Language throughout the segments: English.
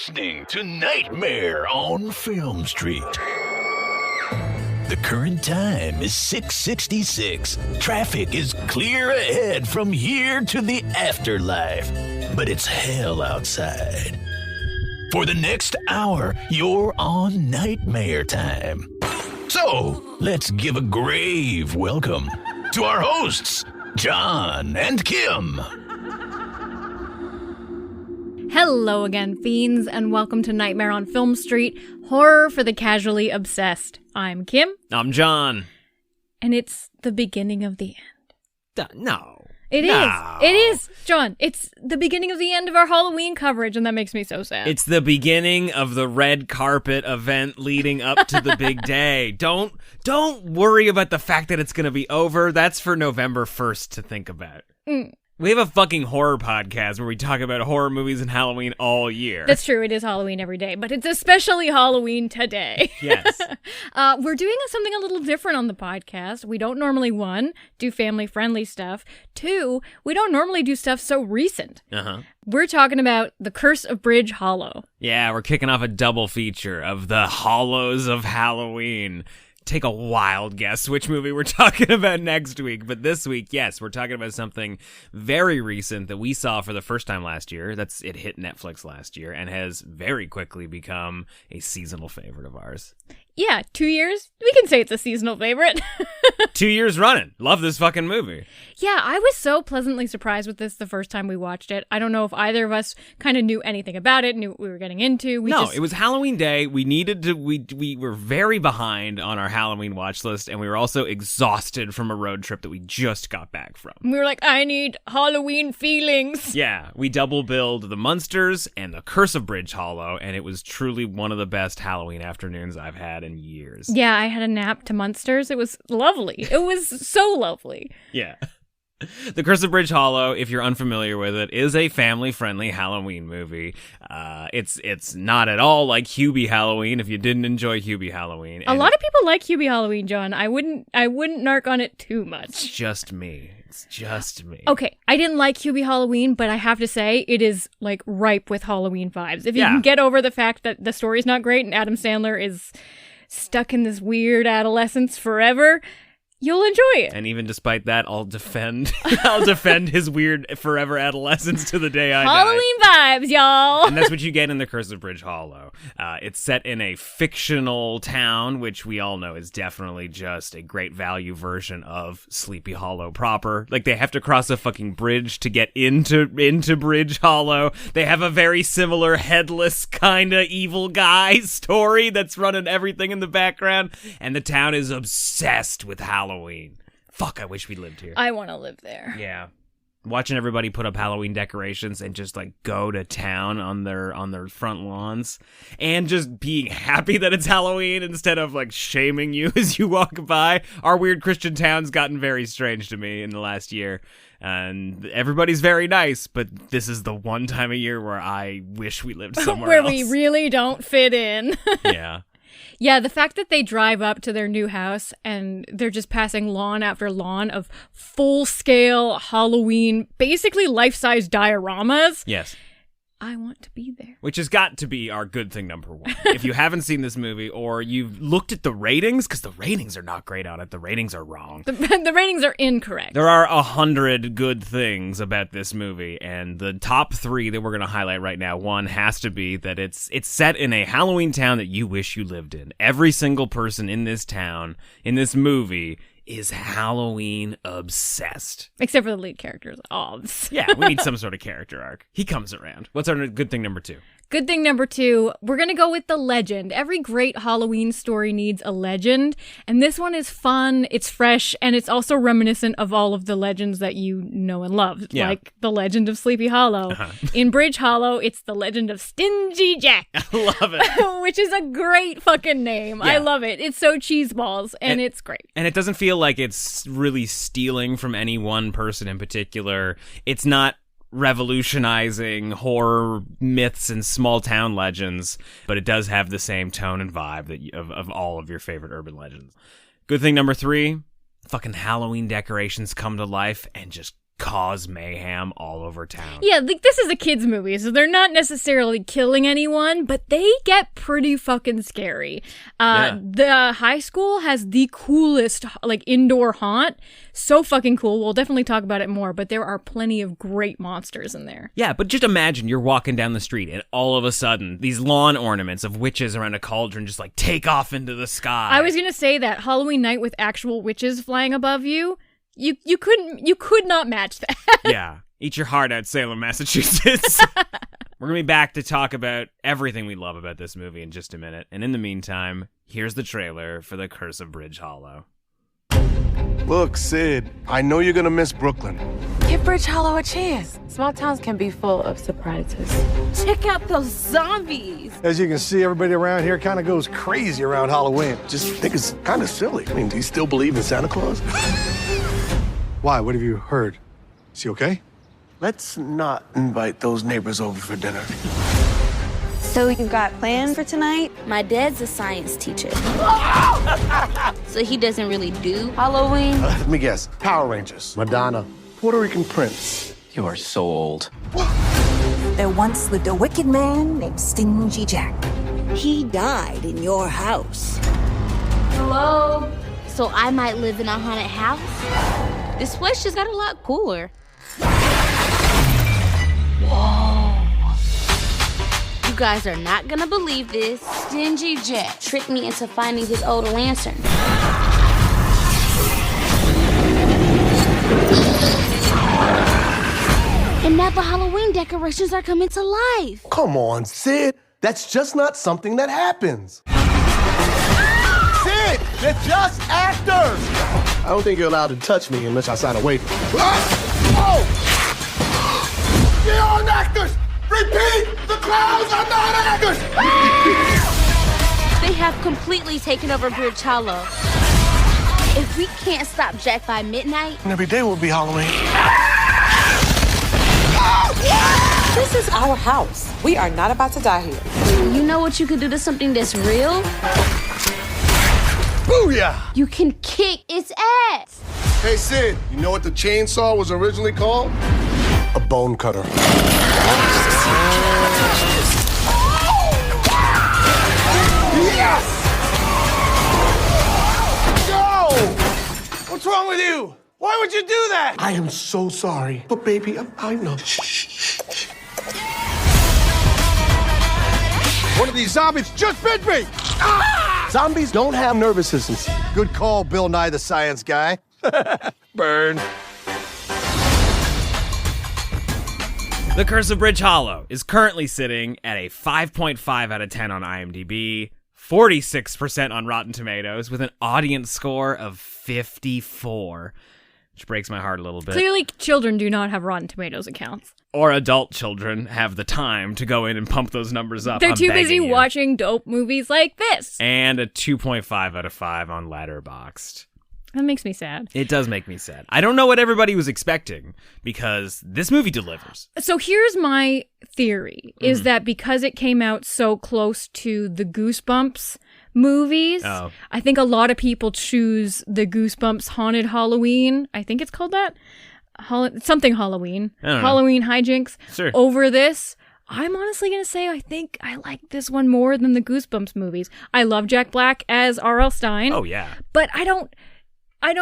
listening to Nightmare on Film Street. The current time is 6:66. Traffic is clear ahead from here to the afterlife, but it's hell outside. For the next hour, you're on Nightmare time. So, let's give a grave welcome to our hosts, Jon and Kim. Hello again, fiends, and welcome to Nightmare on Film Street, horror for the casually obsessed. I'm Kim. I'm Jon. And it's the beginning of the end. No. It is, Jon. It's the beginning of the end of our Halloween coverage, and that makes me so sad. It's the beginning of the red carpet event leading up to the big day. Don't worry about the fact that it's going to be over. That's for November 1st to think about. We have a fucking horror podcast where we talk about horror movies and Halloween all year. That's true. It is Halloween every day, but it's especially Halloween today. Yes. We're doing something a little different on the podcast. We don't normally, one, do family-friendly stuff. Two, we don't normally do stuff so recent. We're talking about The Curse of Bridge Hollow. Yeah, we're kicking off a double feature of the Hollows of Halloween. Take a wild guess which movie we're talking about next week. But this week, yes, we're talking about something very recent that we saw for the first time last year. It hit Netflix last year and has very quickly become a seasonal favorite of ours. Yeah, 2 years. We can say it's a seasonal favorite. 2 years running. Love this fucking movie. Yeah, I was so pleasantly surprised with this the first time we watched it. I don't know if either of us kind of knew anything about it, knew what we were getting into. It was Halloween Day. We needed to, we were very behind on our Halloween watch list, and we were also exhausted from a road trip that we just got back from. We were like, I need Halloween feelings. Yeah, we double billed The Munsters and The Curse of Bridge Hollow, and it was truly one of the best Halloween afternoons I've had in years. Yeah, I had a nap to Munsters. It was lovely. It was so lovely. Yeah. The Curse of Bridge Hollow, if you're unfamiliar with it, is a family-friendly Halloween movie. It's not at all like Hubie Halloween, if you didn't enjoy Hubie Halloween. A lot of people like Hubie Halloween, Jon. I wouldn't narc on it too much. It's just me. Okay, I didn't like Hubie Halloween, but I have to say it is like ripe with Halloween vibes. If you can get over the fact that the story's not great and Adam Sandler is stuck in this weird adolescence forever, you'll enjoy it. And even despite that, I'll defend his weird forever adolescence to the day I die. Halloween vibes, y'all. And that's what you get in The Curse of Bridge Hollow. It's set in a fictional town, which we all know is definitely just a great value version of Sleepy Hollow proper. Like, they have to cross a fucking bridge to get into Bridge Hollow. They have a very similar headless kind of evil guy story that's running everything in the background. And the town is obsessed with Halloween. Fuck, I wish we lived here. I want to live there. Yeah. Watching everybody put up Halloween decorations and just like go to town on their front lawns and just being happy that it's Halloween instead of like shaming you as you walk by. Our weird Christian town's gotten very strange to me in the last year. And everybody's very nice, but this is the one time a year where I wish we lived somewhere where else. we really don't fit in. Yeah. Yeah, the fact that they drive up to their new house and they're just passing lawn after lawn of full-scale Halloween, basically life-size dioramas. Yes. I want to be there. Which has got to be our good thing number one. If you haven't seen this movie or you've looked at the ratings, because the ratings are not great on it, the ratings are wrong. The ratings are incorrect. There are 100 good things about this movie, and the top 3 that we're going to highlight right now, one has to be that it's set in a Halloween town that you wish you lived in. Every single person in this town, in this movie, is Halloween obsessed. Except for the lead characters, obs. Yeah, we need some sort of character arc. He comes around. What's our good thing number 2? Good thing number 2, we're going to go with the legend. Every great Halloween story needs a legend, and this one is fun, it's fresh, and it's also reminiscent of all of the legends that you know and love, like the legend of Sleepy Hollow. In Bridge Hollow, it's the legend of Stingy Jack. I love it. Which is a great fucking name. Yeah. I love it. It's so cheeseballs, and it's great. And it doesn't feel like it's really stealing from any one person in particular. It's not revolutionizing horror myths and small town legends, but it does have the same tone and vibe that of all of your favorite urban legends. Good thing number 3, fucking Halloween decorations come to life and just cause mayhem all over town. Yeah, like this is a kids movie, so they're not necessarily killing anyone, but they get pretty fucking scary. The high school has the coolest like indoor haunt. So fucking cool. We'll definitely talk about it more, but there are plenty of great monsters in there. Yeah, but just imagine you're walking down the street and all of a sudden these lawn ornaments of witches around a cauldron just like take off into the sky. I was going to say that Halloween night with actual witches flying above you. You could not match that. Yeah. Eat your heart out, Salem, Massachusetts. We're going to be back to talk about everything we love about this movie in just a minute. And in the meantime, here's the trailer for The Curse of Bridge Hollow. Look, Sid, I know you're gonna miss Brooklyn. Give Bridge Hollow a chance. Small towns can be full of surprises. Check out those zombies. As you can see, everybody around here kind of goes crazy around Halloween. Just think it's kind of silly. I mean, do you still believe in Santa Claus? Why? What have you heard? Is he okay? Let's not invite those neighbors over for dinner. So you've got plans for tonight? My dad's a science teacher. So he doesn't really do Halloween. Let me guess. Power Rangers. Madonna. Puerto Rican Prince. You are so old. There once lived a wicked man named Stingy Jack. He died in your house. Hello? So I might live in a haunted house? This place just got a lot cooler. Whoa. You guys are not gonna believe this. Stingy Jack tricked me into finding his old lantern. And now the Halloween decorations are coming to life. Come on, Sid. That's just not something that happens. Sid, they're just actors. I don't think you're allowed to touch me unless I sign a waiver. Oh! They aren't actors! Repeat! The clowns are not actors! They have completely taken over Bridge Hollow. If we can't stop Jack by midnight... And every day will be Halloween. This is our house. We are not about to die here. You know what you could do to something that's real? Booyah! You can kick its ass. Hey, Sid, you know what the chainsaw was originally called? A bone cutter. Yes! Go! What's wrong with you? Why would you do that? I am so sorry. But baby, I know. One of these zombies just bit me! Ah! Zombies don't have nervous systems. Good call, Bill Nye the Science Guy. Burn. The Curse of Bridge Hollow is currently sitting at a 5.5 out of 10 on IMDb, 46% on Rotten Tomatoes, with an audience score of 54, which breaks my heart a little bit. Clearly, children do not have Rotten Tomatoes accounts. Or adult children have the time to go in and pump those numbers up. They're I'm too busy begging you. watching dope movies like this. And a 2.5 out of 5 on Letterboxd. That makes me sad. It does make me sad. I don't know what everybody was expecting, because this movie delivers. So here's my theory, is that because it came out so close to the Goosebumps movies, I think a lot of people choose the Goosebumps Haunted Halloween, I think it's called that, something Halloween, Halloween hijinks, over this. I'm honestly going to say I think I like this one more than the Goosebumps movies. I love Jack Black as R.L. Stein. Oh, yeah. But I don't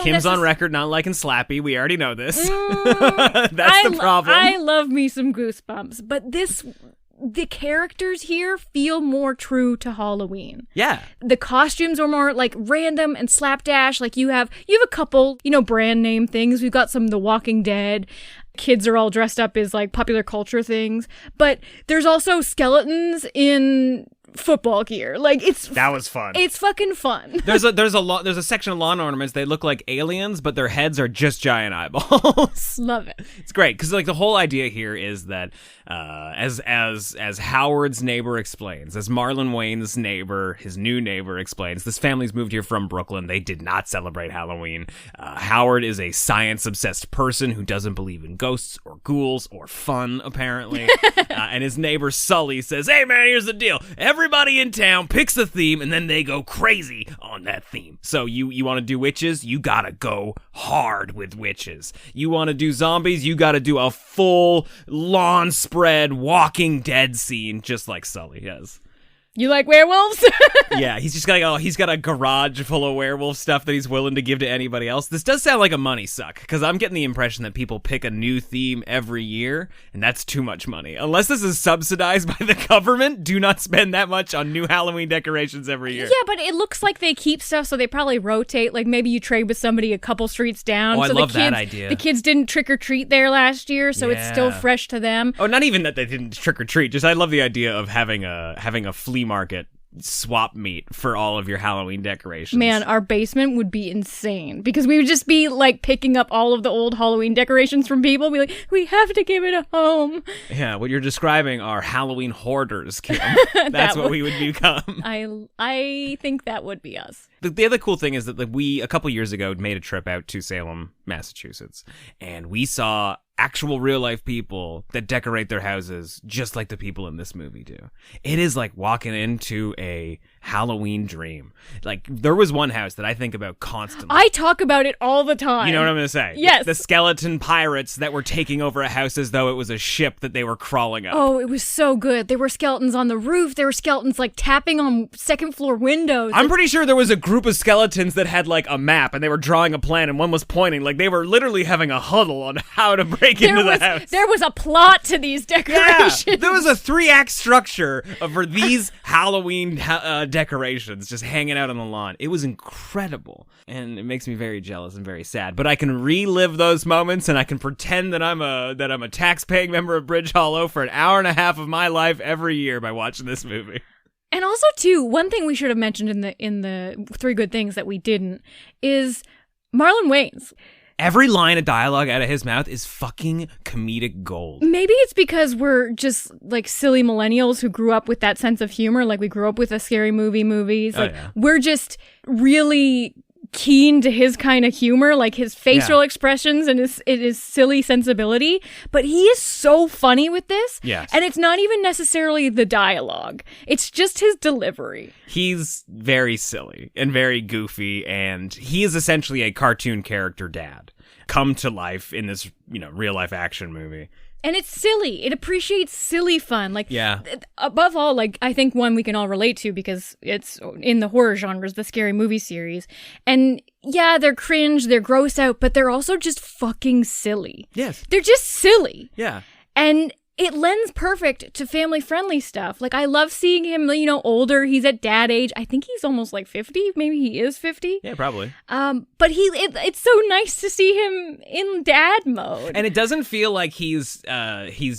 Kim's on record not liking Slappy. We already know this. That's the problem. I love me some Goosebumps, but the characters here feel more true to Halloween. Yeah. The costumes are more like random and slapdash. Like you have a couple, brand name things. We've got some of The Walking Dead. Kids are all dressed up as like popular culture things, but there's also skeletons in football gear. Like that was fun. It's fucking fun. There's a section of lawn ornaments. They look like aliens, but their heads are just giant eyeballs. Love it. It's great because like the whole idea here is that as Howard's neighbor explains, as Marlon Wayans' neighbor, his new neighbor explains, this family's moved here from Brooklyn. They did not celebrate Halloween. Howard is a science-obsessed person who doesn't believe in ghosts or ghouls or fun, apparently. And his neighbor Sully says, "Hey man, here's the deal. Every everybody in town picks a theme, and then they go crazy on that theme. So you want to do witches? You gotta go hard with witches. You want to do zombies? You gotta do a full lawn spread Walking Dead scene, just like Sully has. You like werewolves? Yeah, he's just got he's got a garage full of werewolf stuff that he's willing to give to anybody else. This does sound like a money suck, because I'm getting the impression that people pick a new theme every year, and that's too much money. Unless this is subsidized by the government, do not spend that much on new Halloween decorations every year. Yeah, but it looks like they keep stuff, so they probably rotate. Like maybe you trade with somebody a couple streets down. Oh, so I love that idea. The kids didn't trick or treat there last year, so it's still fresh to them. Oh, not even that they didn't trick or treat. Just I love the idea of having a flea market swap meet for all of your Halloween decorations. Man, our basement would be insane because we would just be like picking up all of the old Halloween decorations from people. Be like, we have to give it a home. Yeah, what you're describing are Halloween hoarders, Kim. That's what we would become. I think that would be us. The other cool thing is that we, a couple years ago, made a trip out to Salem, Massachusetts, and we saw actual real-life people that decorate their houses just like the people in this movie do. It is like walking into a Halloween dream. Like, there was one house that I think about constantly. I talk about it all the time. You know what I'm going to say? Yes. The skeleton pirates that were taking over a house as though it was a ship that they were crawling up. Oh, it was so good. There were skeletons on the roof. There were skeletons, like, tapping on second-floor windows. I'm pretty sure there was a group of skeletons that had, like, a map, and they were drawing a plan, and one was pointing. Like, they were literally having a huddle on how to break into the house. There was a plot to these decorations. Yeah, there was a 3-act structure for these Halloween decorations just hanging out on the lawn. It was incredible, and it makes me very jealous and very sad. But I can relive those moments, and I can pretend that I'm a tax-paying member of Bridge Hollow for an hour and a half of my life every year by watching this movie. And also, too, one thing we should have mentioned in the 3 good things that we didn't is Marlon Wayans. Every line of dialogue out of his mouth is fucking comedic gold. Maybe it's because we're just like silly millennials who grew up with that sense of humor. Like we grew up with the scary movies. Like we're just really keen to his kind of humor, like his facial expressions and his silly sensibility. But he is so funny with this. Yes. And it's not even necessarily the dialogue. It's just his delivery. He's very silly and very goofy, and he is essentially a cartoon character dad come to life in this, real life action movie. And it's silly. It appreciates silly fun. Like, yeah. Above all, like, I think one we can all relate to because it's in the horror genres, the scary movie series. And yeah, they're cringe, they're gross out, but they're also just fucking silly. Yes. They're just silly. Yeah. And it lends perfect to family-friendly stuff. Like, I love seeing him, older. He's at dad age. I think he's almost like 50. Maybe he is 50. Yeah, probably. But it's so nice to see him in dad mode. And it doesn't feel like he's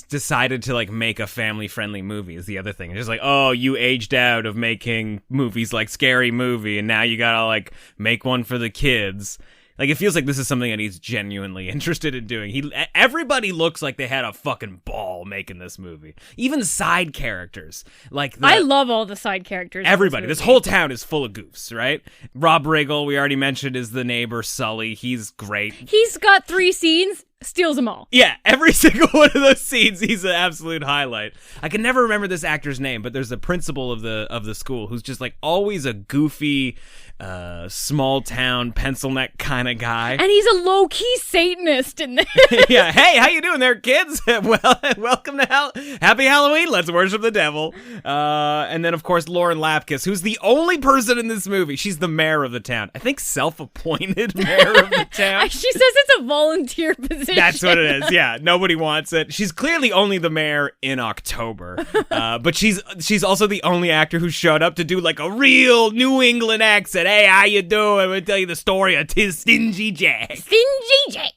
decided to, like, make a family-friendly movie is the other thing. It's just like, oh, you aged out of making movies like Scary Movie, and now you gotta, like, make one for the kids. Like, it feels like this is something that he's genuinely interested in doing. Everybody looks like they had a fucking ball making this movie. Even side characters. I love all the side characters. Everybody. This whole town is full of goofs, right? Rob Riggle, we already mentioned, is the neighbor, Sully. He's great. He's got 3 scenes, steals them all. Yeah, every single one of those scenes, he's an absolute highlight. I can never remember this actor's name, but there's the principal of the school who's just, like, always a goofy, small town pencil neck kind of guy, and he's a low key Satanist in this. Yeah, hey, how you doing there, kids? Well, welcome to Happy Halloween. Let's worship the devil. And then of course Lauren Lapkus, who's the only person in this movie. She's the mayor of the town. I think self-appointed mayor of the town. She says it's a volunteer position. That's what it is. Yeah, nobody wants it. She's clearly only the mayor in October, but she's also the only actor who showed up to do like a real New England accent. Hey, how you doing? I'm gonna tell you the story of Stingy Jack. Stingy Jack.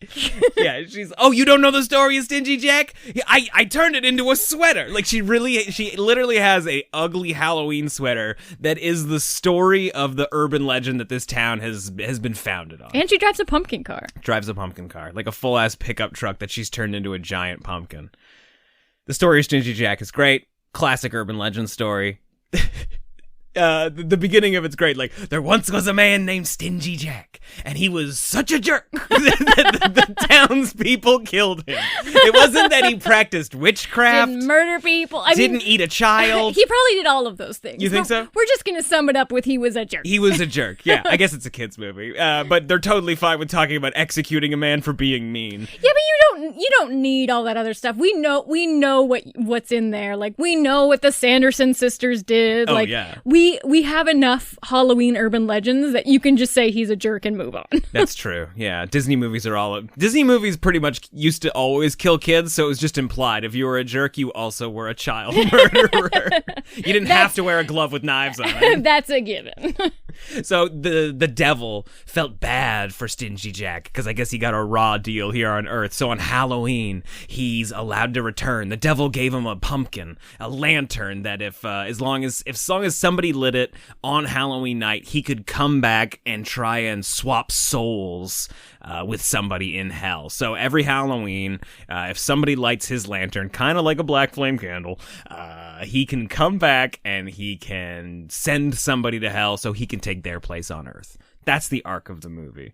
Yeah, oh, you don't know the story of Stingy Jack? I turned it into a sweater. Like, she literally has a ugly Halloween sweater that is the story of the urban legend that this town has been founded on. And she drives a pumpkin car. Drives a pumpkin car, like a full-ass pickup truck that she's turned into a giant pumpkin. The story of Stingy Jack is great. Classic urban legend story. The beginning of it's great. Like, there once was a man named Stingy Jack, and he was such a jerk that the townspeople killed him. It wasn't that he practiced witchcraft, didn't murder people, didn't eat a child. He probably did all of those things. You think so? We're just gonna sum it up with he was a jerk. He was a jerk. Yeah, I guess it's a kid's movie, but they're totally fine with talking about executing a man for being mean. Yeah, but you don't need all that other stuff. We know what's in there. Like, we know what the Sanderson sisters did. Oh, like, yeah. We have enough Halloween urban legends that you can just say he's a jerk and move on. That's true. Yeah, Disney movies pretty much used to always kill kids, so it was just implied. If you were a jerk, you also were a child murderer. You didn't have to wear a glove with knives on it. That's a given. So the devil felt bad for Stingy Jack because I guess he got a raw deal here on Earth. So on Halloween, he's allowed to return. The devil gave him a pumpkin, a lantern that if as long as somebody lit it on Halloween night, he could come back and try and swap souls with somebody in hell. So every Halloween, if somebody lights his lantern, kind of like a black flame candle, he can come back and he can send somebody to hell so he can take their place on Earth. That's the arc of the movie.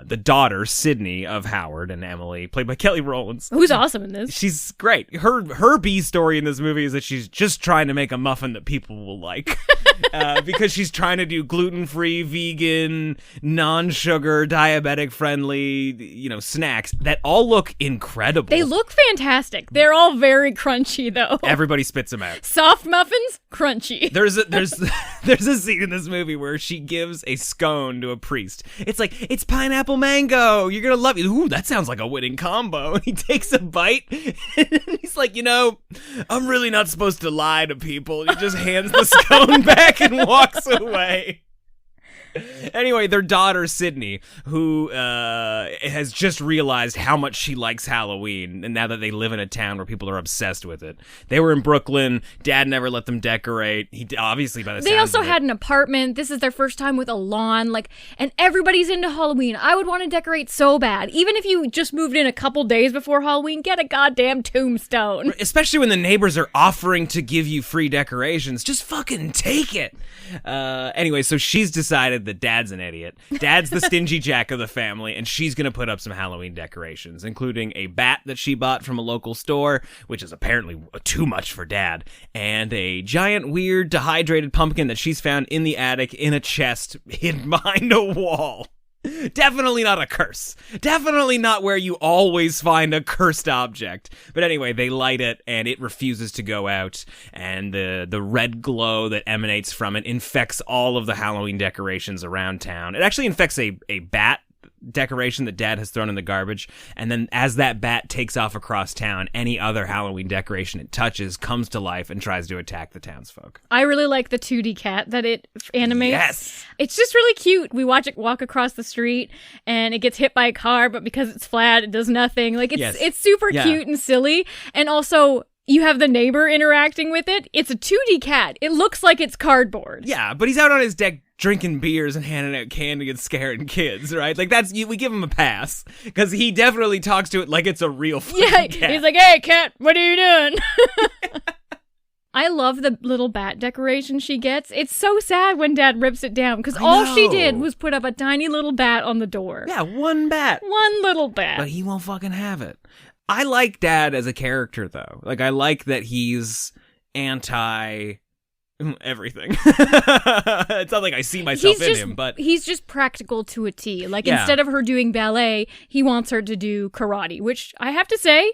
The daughter, Sydney, of Howard and Emily, played by Kelly Rowland. Who's awesome in this. She's great. Her B story in this movie is that she's just trying to make a muffin that people will like. Because she's trying to do gluten-free, vegan, non-sugar, diabetic-friendly, snacks that all look incredible. They look fantastic. They're all very crunchy, though. Everybody spits them out. Soft muffins, crunchy. There's a scene in this movie where she gives a scone to a priest. It's like, it's pineapple mango. You're gonna love it. Ooh, that sounds like a winning combo. And he takes a bite. And he's like, I'm really not supposed to lie to people. And he just hands the scone back and walks away. Anyway, their daughter, Sydney, who has just realized how much she likes Halloween, and now that they live in a town where people are obsessed with it. They were in Brooklyn. Dad never let them decorate. He obviously, by the They sounds also of it, had an apartment. This is their first time with a lawn, and everybody's into Halloween. I would want to decorate so bad. Even if you just moved in a couple days before Halloween, get a goddamn tombstone. Especially when the neighbors are offering to give you free decorations. Just fucking take it. Anyway, so she's decided that Dad's an idiot. Dad's the Stingy Jack of the family, and she's going to put up some Halloween decorations, including a bat that she bought from a local store, which is apparently too much for Dad, and a giant, weird, dehydrated pumpkin that she's found in the attic in a chest hidden behind a wall. Definitely not a curse. Definitely not where you always find a cursed object. But anyway, they light it and it refuses to go out, and the red glow that emanates from it infects all of the Halloween decorations around town. It actually infects a bat decoration that Dad has thrown in the garbage, and then as that bat takes off across town, any other Halloween decoration it touches comes to life and tries to attack the townsfolk. I really like the 2D cat that it animates. Yes. It's just really cute. We watch it walk across the street and it gets hit by a car, but because it's flat, it does nothing. It's super cute and silly. And also, you have the neighbor interacting with it. It's a 2D cat. It looks like it's cardboard. Yeah, but he's out on his deck drinking beers and handing out candy and scaring kids, right? Like, we give him a pass, because he definitely talks to it like it's a real fucking cat. He's like, hey, cat, what are you doing? I love the little bat decoration she gets. It's so sad when Dad rips it down, because all she did was put up a tiny little bat on the door. Yeah, one bat. One little bat. But he won't fucking have it. I like Dad as a character, though. Like, I like that he's anti everything. It's not like I see myself in him, but he's just practical to a T. Like, instead of her doing ballet, he wants her to do karate, which I have to say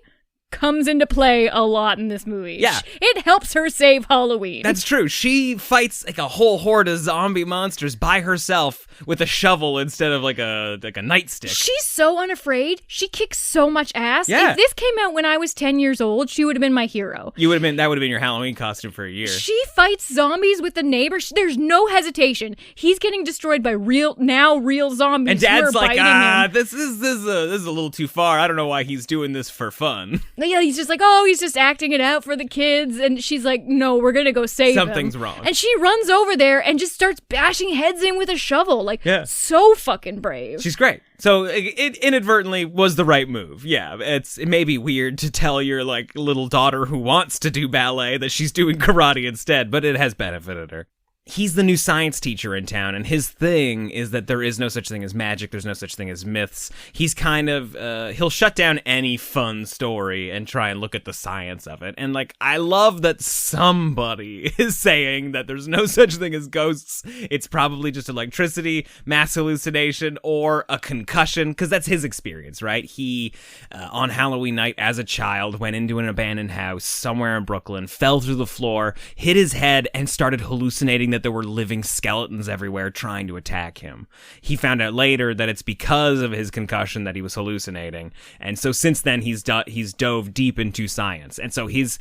comes into play a lot in this movie. Yeah. It helps her save Halloween. That's true. She fights like a whole horde of zombie monsters by herself with a shovel instead of like a nightstick. She's so unafraid. She kicks so much ass. Yeah. If this came out when I was 10 years old, she would have been my hero. That would have been your Halloween costume for a year. She fights zombies with the neighbor. There's no hesitation. He's getting destroyed by real zombies. And Dad's who are like, biting him. this is a little too far. I don't know why he's doing this for fun. Yeah, he's just like, oh, he's just acting it out for the kids. And she's like, no, we're going to go save him. Something's wrong. And she runs over there and just starts bashing heads in with a shovel. Like, so fucking brave. She's great. So it inadvertently was the right move. Yeah, it may be weird to tell your like little daughter who wants to do ballet that she's doing karate instead, but it has benefited her. he's the new science teacher in town, and his thing is that there is no such thing as magic, there's no such thing as myths. He's kind of, he'll shut down any fun story and try and look at the science of it. And, like, I love that somebody is saying that there's no such thing as ghosts. It's probably just electricity, mass hallucination, or a concussion, because that's his experience, right? He, on Halloween night as a child, went into an abandoned house somewhere in Brooklyn, fell through the floor, hit his head, and started hallucinating that there were living skeletons everywhere trying to attack him. He found out later that it's because of his concussion that he was hallucinating, and so since then he's dove deep into science. And so his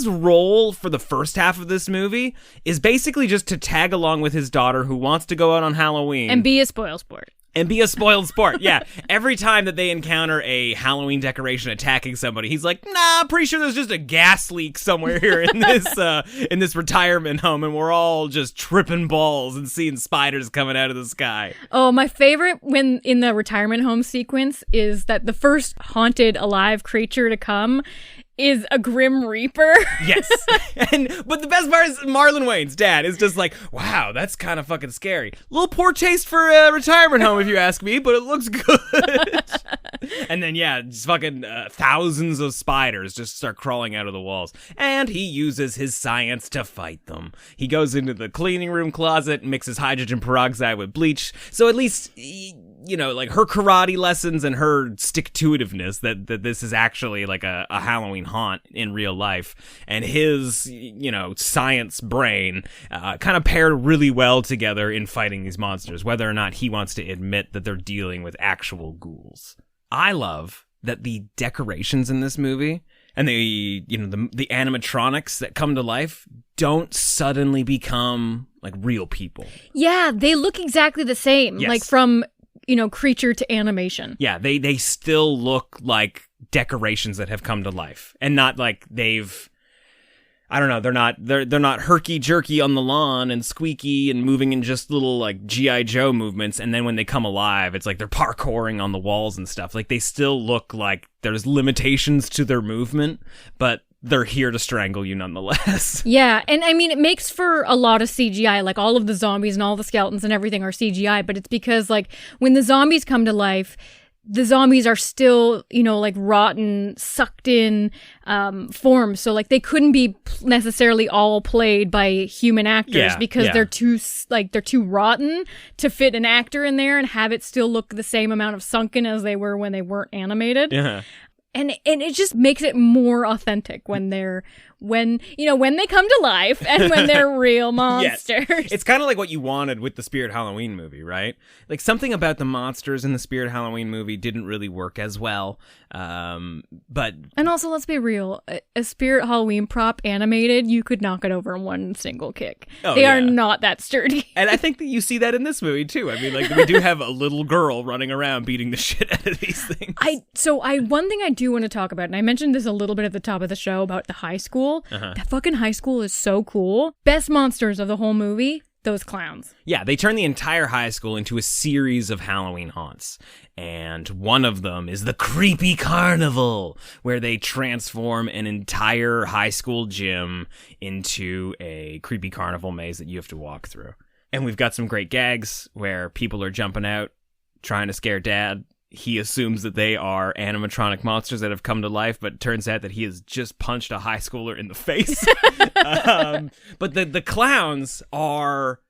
role for the first half of this movie is basically just to tag along with his daughter who wants to go out on Halloween And be a spoilsport. And be a spoiled sport, yeah. Every time that they encounter a Halloween decoration attacking somebody, he's like, nah, pretty sure there's just a gas leak somewhere here in this retirement home, and we're all just tripping balls and seeing spiders coming out of the sky. Oh, my favorite when in the retirement home sequence is that the first haunted alive creature to come is a Grim Reaper. Yes. But the best part is Marlon Wayans' dad is just like, wow, that's kind of fucking scary. Little poor taste for a retirement home, if you ask me, but it looks good. And then, yeah, just fucking thousands of spiders just start crawling out of the walls. And he uses his science to fight them. He goes into the cleaning room closet, mixes hydrogen peroxide with bleach. So at least, you know, like her karate lessons and her stick-to-itiveness that this is actually like a Halloween haunt in real life, and his, you know, science brain kind of paired really well together in fighting these monsters, whether or not he wants to admit that they're dealing with actual ghouls. I love that the decorations in this movie and the animatronics that come to life don't suddenly become like real people. Yeah, they look exactly the same, Yes. like from, you know, creature to animation. Yeah, they still look like decorations that have come to life, and not like they've, I don't know, they're not herky jerky on the lawn and squeaky and moving in just little like G.I. Joe movements, and then when they come alive, it's like they're parkouring on the walls and stuff. Like, they still look like there's limitations to their movement, but they're here to strangle you nonetheless. Yeah, and I mean, it makes for a lot of CGI. Like, all of the zombies and all the skeletons and everything are CGI, but it's because, like, when the zombies come to life, the zombies are still, you know, like rotten, sucked in forms. So, like, they couldn't be necessarily all played by human actors because they're too rotten to fit an actor in there and have it still look the same amount of sunken as they were when they weren't animated. Yeah. And it just makes it more authentic when they come to life and when they're real monsters. Yes. It's kind of like what you wanted with the Spirit Halloween movie, right? Like, something about the monsters in the Spirit Halloween movie didn't really work as well. But and also, let's be real, a Spirit Halloween prop animated, you could knock it over in one single kick. They are not that sturdy. And I think that you see that in this movie too. I mean, like, we do have a little girl running around beating the shit out of these things. One thing I do want to talk about, and I mentioned this a little bit at the top of the show about the high school. That fucking high school is so cool. Best monsters of the whole movie, those clowns. Yeah, they turn the entire high school into a series of Halloween haunts. And one of them is the Creepy Carnival, where they transform an entire high school gym into a creepy carnival maze that you have to walk through. And we've got some great gags where people are jumping out, trying to scare dad. He assumes that they are animatronic monsters that have come to life, but it turns out that he has just punched a high schooler in the face. But the clowns are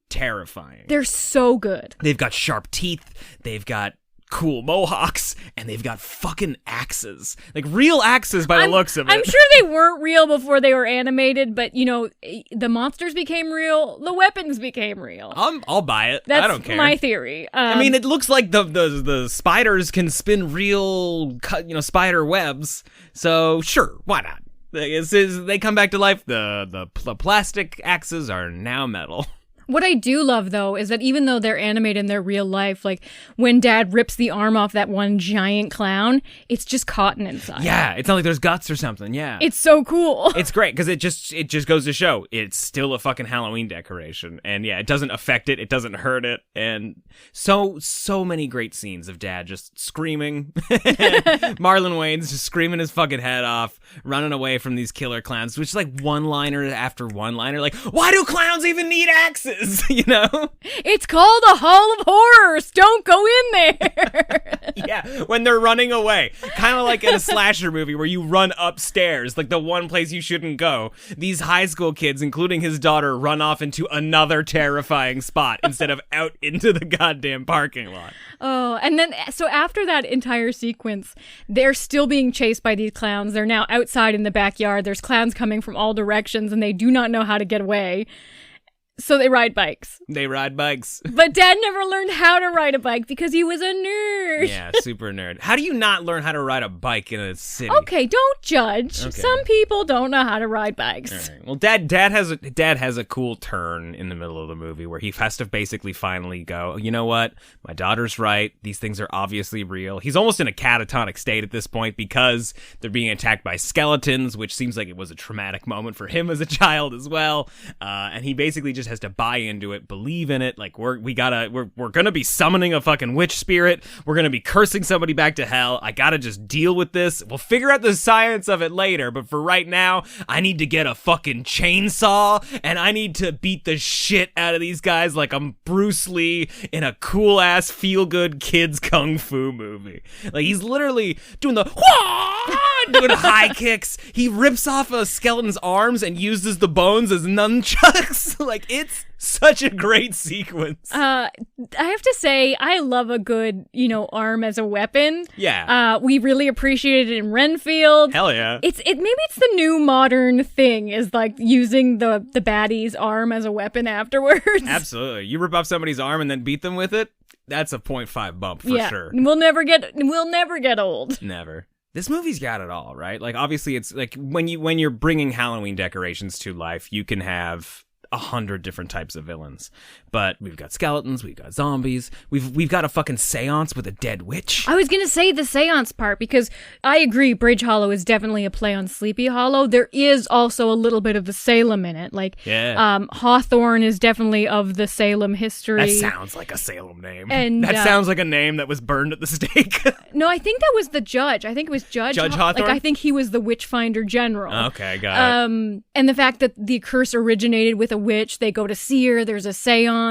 terrifying. They're so good. They've got sharp teeth, they've got cool mohawks, and they've got fucking axes. Like, real axes by the looks of it. I'm sure they weren't real before they were animated, but, you know, the monsters became real, the weapons became real. I'll buy it. That's I don't care. my theory. I mean, it looks like the spiders can spin real, spider webs, so sure, why not? They come back to life. The plastic axes are now metal. What I do love, though, is that even though they're animated in their real life, like when Dad rips the arm off that one giant clown, it's just cotton inside. Yeah, it's not like there's guts or something. Yeah, it's so cool. It's great because it just goes to show it's still a fucking Halloween decoration, and yeah, it doesn't affect it, it doesn't hurt it, and so many great scenes of Dad just screaming, Marlon Wayans just screaming his fucking head off, running away from these killer clowns, which is like one-liner after one-liner. Like, why do clowns even need axes? You know? It's called a Hall of Horrors. Don't go in there. Yeah, when they're running away. Kind of like in a slasher movie where you run upstairs, like the one place you shouldn't go. These high school kids, including his daughter, run off into another terrifying spot instead of out into the goddamn parking lot. Oh, and then, so after that entire sequence, they're still being chased by these clowns. They're now outside in the backyard. There's clowns coming from all directions, and they do not know how to get away. So they ride bikes. But Dad never learned how to ride a bike because he was a nerd. Yeah, super nerd. How do you not learn how to ride a bike in a city? Okay, don't judge. Okay. Some people don't know how to ride bikes. All right. Well, Dad has a cool turn in the middle of the movie where he has to basically finally go, you know what? My daughter's right. These things are obviously real. He's almost in a catatonic state at this point because they're being attacked by skeletons, which seems like it was a traumatic moment for him as a child as well. And he basically just has to buy into it, believe in it. Like we're gonna be summoning a fucking witch spirit. We're gonna be cursing somebody back to hell. I gotta just deal with this. We'll figure out the science of it later, but for right now, I need to get a fucking chainsaw and I need to beat the shit out of these guys like I'm Bruce Lee in a cool ass feel good kids kung fu movie. Like he's literally doing the doing high kicks. He rips off a skeleton's arms and uses the bones as nunchucks. Like it's such a great sequence. I have to say, I love a good, arm as a weapon. Yeah. We really appreciate it in Renfield. Hell yeah. Maybe it's the new modern thing, is like using the baddie's arm as a weapon afterwards. Absolutely. You rip off somebody's arm and then beat them with it. That's a 0.5 bump for sure. We'll never get old. Never. This movie's got it all, right? Like obviously it's like when you're bringing Halloween decorations to life, you can have 100 different types of villains. But we've got skeletons, we've got zombies, we've got a fucking seance with a dead witch. I was gonna say the seance part, because I agree Bridge Hollow is definitely a play on Sleepy Hollow. There is also a little bit of the Salem in it. Like, Hawthorne is definitely of the Salem history. That sounds like a Salem name. And that sounds like a name that was burned at the stake. No, I think that was the judge. I think it was Judge Hawthorne? Like, I think he was the witch finder general. Okay, got it. And the fact that the curse originated with a witch, they go to see her, there's a seance.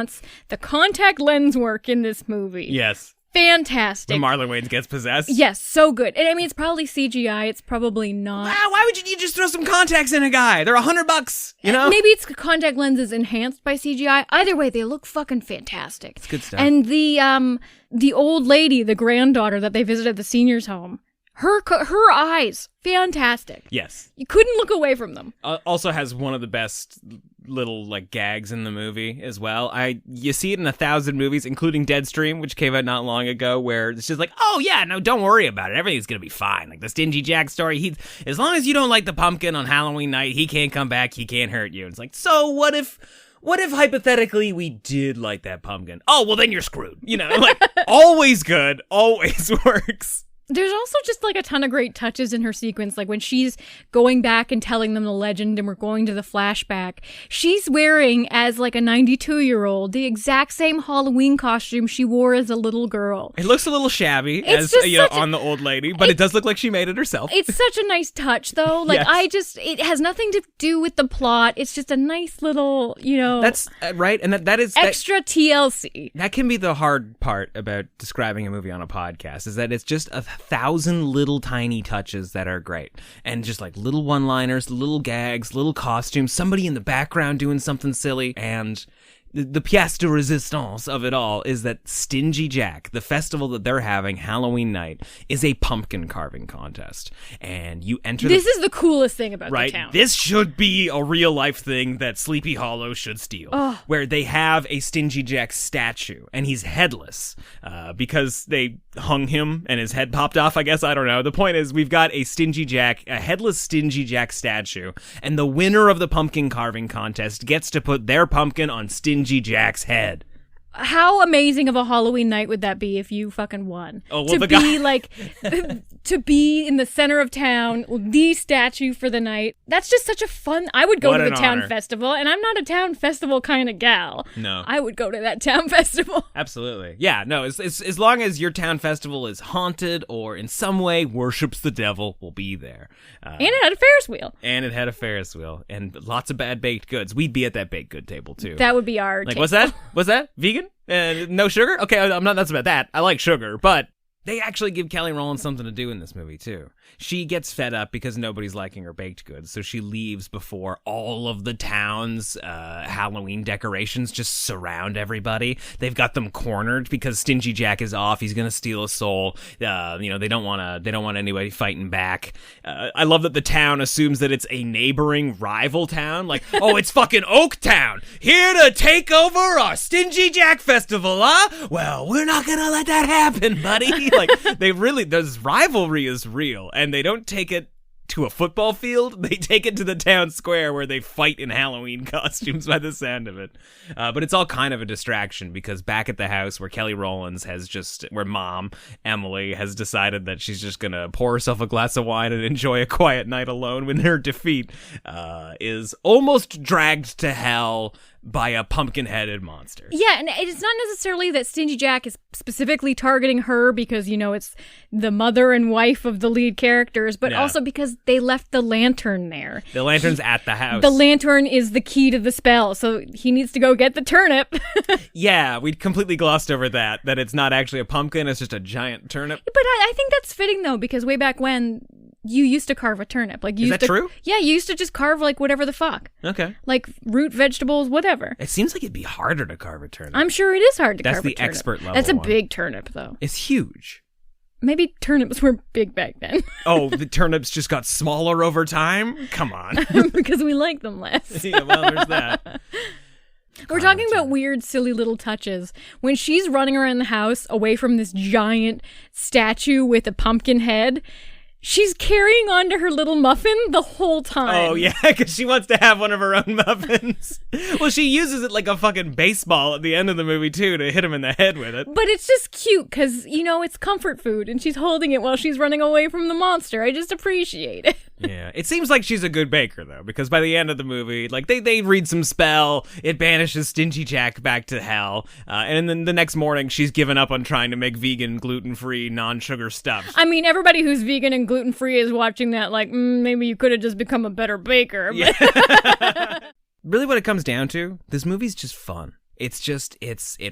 The contact lens work in this movie. Yes. Fantastic. When Marlon Wayans gets possessed? Yes, so good. And I mean, it's probably CGI. It's probably not. Wow, why would you just throw some contacts in a guy? They're $100, you know? Maybe it's contact lenses enhanced by CGI. Either way, they look fucking fantastic. It's good stuff. And the old lady, the granddaughter that they visited at the seniors' home, her eyes, fantastic. Yes. You couldn't look away from them. Also has one of the best little like gags in the movie as well. You see it in 1,000 movies, including Deadstream, which came out not long ago, where it's just like, oh yeah, no, don't worry about it. Everything's gonna be fine. Like the Stingy Jack story, as long as you don't like the pumpkin on Halloween night, he can't come back, he can't hurt you. It's like, so what if hypothetically we did like that pumpkin? Oh, well then you're screwed. Like always good, always works. There's also just like a ton of great touches in her sequence. Like when she's going back and telling them the legend and we're going to the flashback, she's wearing, as like a 92-year-old, the exact same Halloween costume she wore as a little girl. It looks a little shabby on the old lady, but it does look like she made it herself. It's such a nice touch though. Like yes. It has nothing to do with the plot. It's just a nice little, That's right. And that is extra TLC. That can be the hard part about describing a movie on a podcast, is that it's just 1,000 little tiny touches that are great, and just like little one-liners, little gags, little costumes, somebody in the background doing something silly. And the pièce de résistance of it all is that Stingy Jack, the festival that they're having Halloween night, is a pumpkin carving contest. And you enter This is the coolest thing about the town. This should be a real life thing that Sleepy Hollow should steal. Oh. Where they have a Stingy Jack statue, and he's headless because they hung him and his head popped off, I guess. I don't know. The point is, we've got a headless Stingy Jack statue, and the winner of the pumpkin carving contest gets to put their pumpkin on Stingy Stingy Jack's head. How amazing of a Halloween night would that be if you fucking won? Oh, well, to be like, to be in the center of town, the statue for the night. That's just such a fun. I would go What to the an town honor. festival, and I'm not a town festival kind of gal. No. I would go to that town festival. Absolutely. Yeah, no, as long as your town festival is haunted or in some way worships the devil, we'll be there. And it had a Ferris wheel. And it had a Ferris wheel and lots of bad baked goods. We'd be at that baked good table, too. That would be our Like, table. what's that? What's that? Vegan? No sugar? Okay, I'm not nuts about that. I like sugar, but they actually give Kelly Rowland something to do in this movie, too. She gets fed up because nobody's liking her baked goods, so she leaves before all of the town's Halloween decorations just surround everybody. They've got them cornered because Stingy Jack is off. He's gonna steal a soul. They don't want anybody fighting back. I love that the town assumes that it's a neighboring rival town. Like, oh, it's fucking Oak Town here to take over our Stingy Jack festival, huh? Well, we're not gonna let that happen, buddy. Like, this rivalry is real, and they don't take it to a football field. They take it to the town square where they fight in Halloween costumes by the sound of it. But it's all kind of a distraction because back at the house where mom, Emily, has decided that she's just going to pour herself a glass of wine and enjoy a quiet night alone when her defeat is almost dragged to hell by a pumpkin-headed monster. Yeah, and it's not necessarily that Stingy Jack is specifically targeting her because, it's the mother and wife of the lead characters, but also because they left the lantern there. The lantern's at the house. The lantern is the key to the spell, so he needs to go get the turnip. Yeah, we completely glossed over that it's not actually a pumpkin, it's just a giant turnip. But I think that's fitting, though, because way back when, you used to carve a turnip. Is that true? Yeah, you used to just carve, whatever the fuck. Okay. Like, root vegetables, whatever. It seems like it'd be harder to carve a turnip. I'm sure it is hard to carve a turnip. That's the expert level That's a one. big turnip, though. It's huge. Maybe turnips were big back then. Oh, the turnips just got smaller over time? Come on. Because we like them less. Yeah, well, there's that. We're talking about weird, silly little touches. When she's running around the house away from this giant statue with a pumpkin head, she's carrying on to her little muffin the whole time. Oh, yeah, because she wants to have one of her own muffins. Well, she uses it like a fucking baseball at the end of the movie, too, to hit him in the head with it. But it's just cute because, it's comfort food, and she's holding it while she's running away from the monster. I just appreciate it. Yeah, it seems like she's a good baker, though, because by the end of the movie, they read some spell, it banishes Stingy Jack back to hell, and then the next morning, she's given up on trying to make vegan, gluten-free, non-sugar stuff. I mean, everybody who's vegan and gluten-free is watching that maybe you could have just become a better baker. Yeah. Really what it comes down to, this movie's just fun. It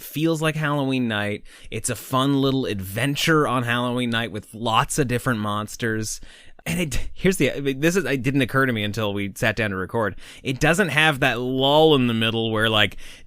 feels like Halloween night. It's a fun little adventure on Halloween night with lots of different monsters. And it didn't occur to me until we sat down to record. It doesn't have that lull in the middle where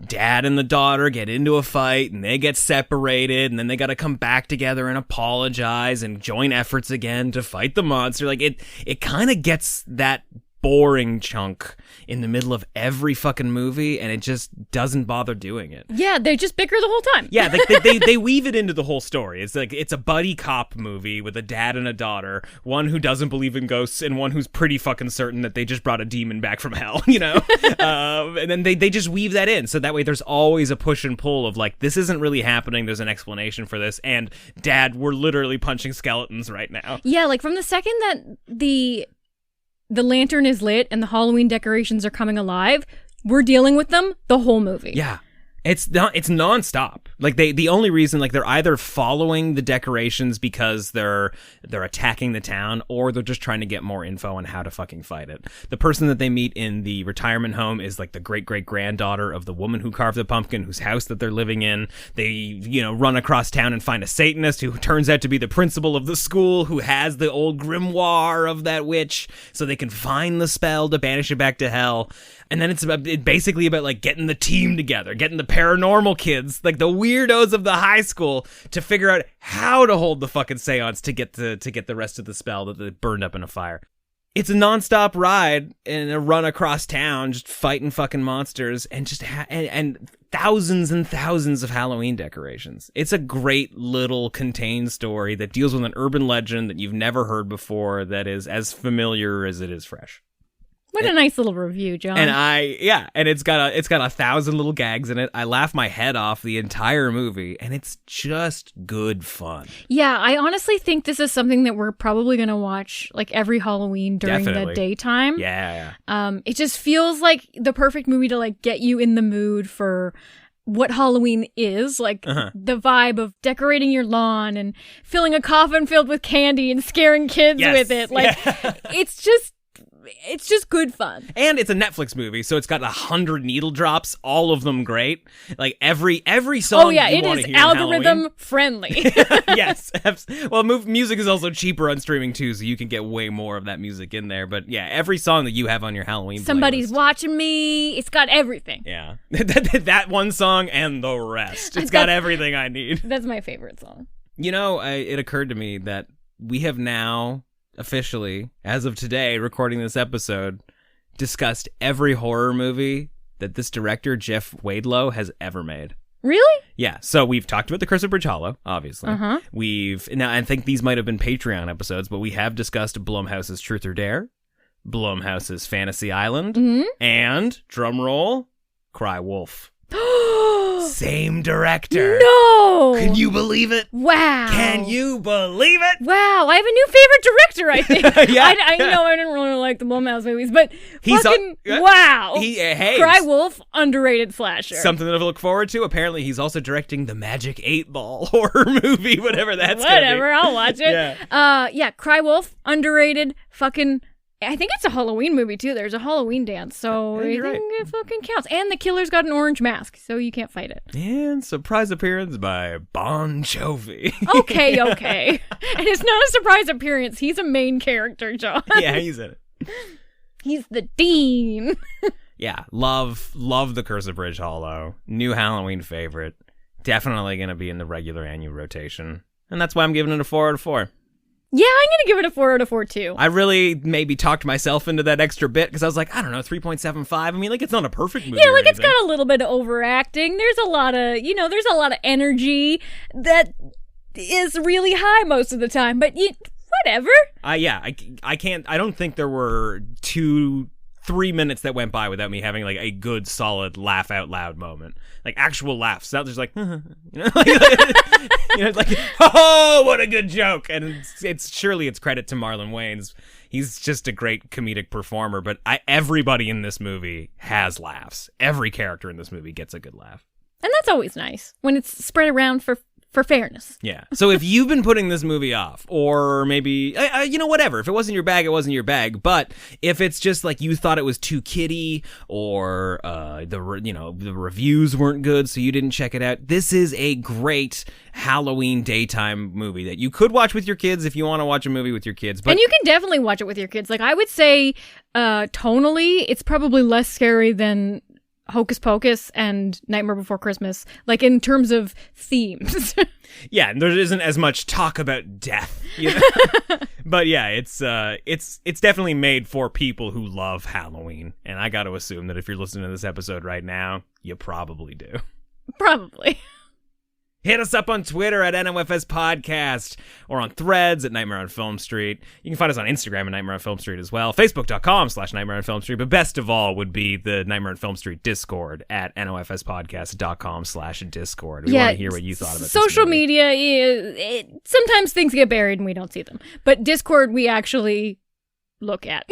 dad and the daughter get into a fight and they get separated and then they got to come back together and apologize and join efforts again to fight the monster. It kind of gets that boring chunk in the middle of every fucking movie, and it just doesn't bother doing it. Yeah, they just bicker the whole time. Yeah, they weave it into the whole story. It's a buddy cop movie with a dad and a daughter, one who doesn't believe in ghosts and one who's pretty fucking certain that they just brought a demon back from hell, and then they just weave that in, so that way there's always a push and pull of this isn't really happening, there's an explanation for this, and dad, we're literally punching skeletons right now. Yeah, from the second that the lantern is lit and the Halloween decorations are coming alive, we're dealing with them the whole movie. Yeah. It's nonstop. The only reason they're either following the decorations because they're attacking the town, or they're just trying to get more info on how to fucking fight it. The person that they meet in the retirement home is the great-great-granddaughter of the woman who carved the pumpkin, whose house that they're living in. They, run across town and find a Satanist who turns out to be the principal of the school, who has the old grimoire of that witch, so they can find the spell to banish it back to hell. And then it's basically about getting the team together, getting the paranormal kids, the weirdos of the high school, to figure out how to hold the fucking seance to get the rest of the spell that they burned up in a fire. It's a nonstop ride and a run across town, just fighting fucking monsters and just and thousands and thousands of Halloween decorations. It's a great little contained story that deals with an urban legend that you've never heard before, that is as familiar as it is fresh. What a nice little review, John. And and it's got 1,000 little gags in it. I laugh my head off the entire movie, and it's just good fun. Yeah, I honestly think this is something that we're probably going to watch like every Halloween during the daytime. Yeah. It just feels like the perfect movie to like get you in the mood for what Halloween is, like the vibe of decorating your lawn and filling a coffin filled with candy and scaring kids with it. Like it's just good fun. And it's a Netflix movie, so it's got 100 needle drops, all of them great. Like every song. Oh yeah, it is algorithm friendly. Yes. Well, music is also cheaper on streaming too, so you can get way more of that music in there. But yeah, every song that you have on your Halloween Somebody's playlist. Watching Me. It's got everything. Yeah. That one song and the rest. It's got everything I need. That's my favorite song. You know, it occurred to me that we have now officially, as of today, recording this episode, discussed every horror movie that this director, Jeff Wadlow, has ever made. Really? Yeah. So we've talked about The Curse of Bridge Hollow, obviously. Now I think these might have been Patreon episodes, but we have discussed Blumhouse's Truth or Dare, Blumhouse's Fantasy Island, and, drumroll, Cry Wolf. Same director. No! Can you believe it? Wow. Can you believe it? Wow. I have a new favorite director, I think. Yeah. I know I didn't really like the Blumhouse movies, but wow. Hey, Cry Wolf, underrated slasher. Something to look forward to. Apparently, he's also directing the Magic 8 Ball horror movie, whatever that's gonna be. Whatever, I'll watch it. Yeah, Cry Wolf, underrated, I think it's a Halloween movie, too. There's a Halloween dance, so I think it fucking counts. And the killer's got an orange mask, so you can't fight it. And surprise appearance by Bon Jovi. Okay. And it's not a surprise appearance. He's a main character, John. Yeah, he's in it. He's the dean. Yeah, love The Curse of Bridge Hollow. New Halloween favorite. Definitely going to be in the regular annual rotation. And that's why I'm giving it a 4 out of 4. Yeah, I'm going to give it a 4 out of 4, too. I really maybe talked myself into that extra bit because I was like, I don't know, 3.75. I mean, like, it's not a perfect movie. Yeah, like, it's got a little bit of overacting. There's a lot of energy that is really high most of the time, but whatever. I can't, I don't think there were 3 minutes that went by without me having, like, a good, solid laugh out loud moment. Like, actual laughs. Not just like, like, oh, what a good joke. And it's surely it's credit to Marlon Wayans. He's just a great comedic performer, but everybody in this movie has laughs. Every character in this movie gets a good laugh. And that's always nice when it's spread around for fairness. Yeah. So if you've been putting this movie off, or maybe, whatever, if it wasn't your bag, it wasn't your bag. But if it's just like you thought it was too kiddie, or the reviews weren't good, so you didn't check it out, this is a great Halloween daytime movie that you could watch with your kids if you want to watch a movie with your kids. But and you can definitely watch it with your kids. Like, I would say, tonally, it's probably less scary than Hocus Pocus and Nightmare Before Christmas, like in terms of themes. Yeah, and there isn't as much talk about death, you know? But yeah, it's definitely made for people who love Halloween, and I got to assume that if you're listening to this episode right now, you probably do. Probably. Hit us up on Twitter at NOFS Podcast, or on Threads at Nightmare on Film Street. You can find us on Instagram at Nightmare on Film Street as well. Facebook.com/Nightmare on Film Street. But best of all would be the Nightmare on Film Street Discord at NOFSpodcast.com/Discord. We want to hear what you thought about this social movie. media, sometimes things get buried and we don't see them. But Discord, we actually look at.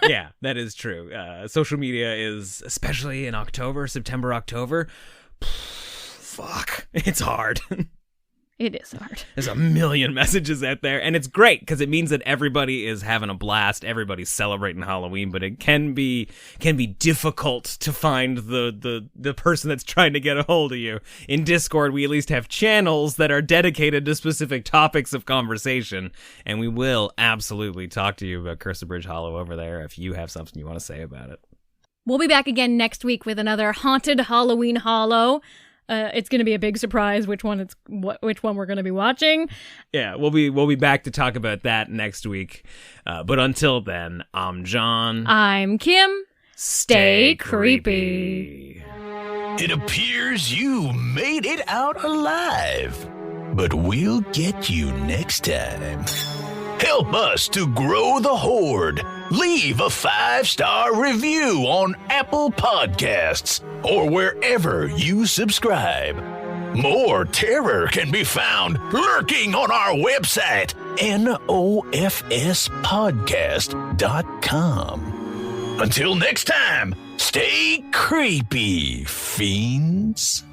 Yeah, that is true. Social media is, especially in September, October, fuck, it's hard. It is hard. There's a million messages out there, and it's great because it means that everybody is having a blast. Everybody's celebrating Halloween, but it can be difficult to find the person that's trying to get a hold of you. In Discord, we at least have channels that are dedicated to specific topics of conversation, and we will absolutely talk to you about Curse of Bridge Hollow over there if you have something you want to say about it. We'll be back again next week with another Haunted Halloween Hollow. It's going to be a big surprise which one we're going to be watching. Yeah, we'll be back to talk about that next week. But until then, I'm John. I'm Kim. Stay creepy. It appears you made it out alive, but we'll get you next time. Help us to grow the horde. leave a 5-star review on Apple Podcasts or wherever you subscribe. More terror can be found lurking on our website, nofspodcast.com. Until next time, stay creepy, fiends.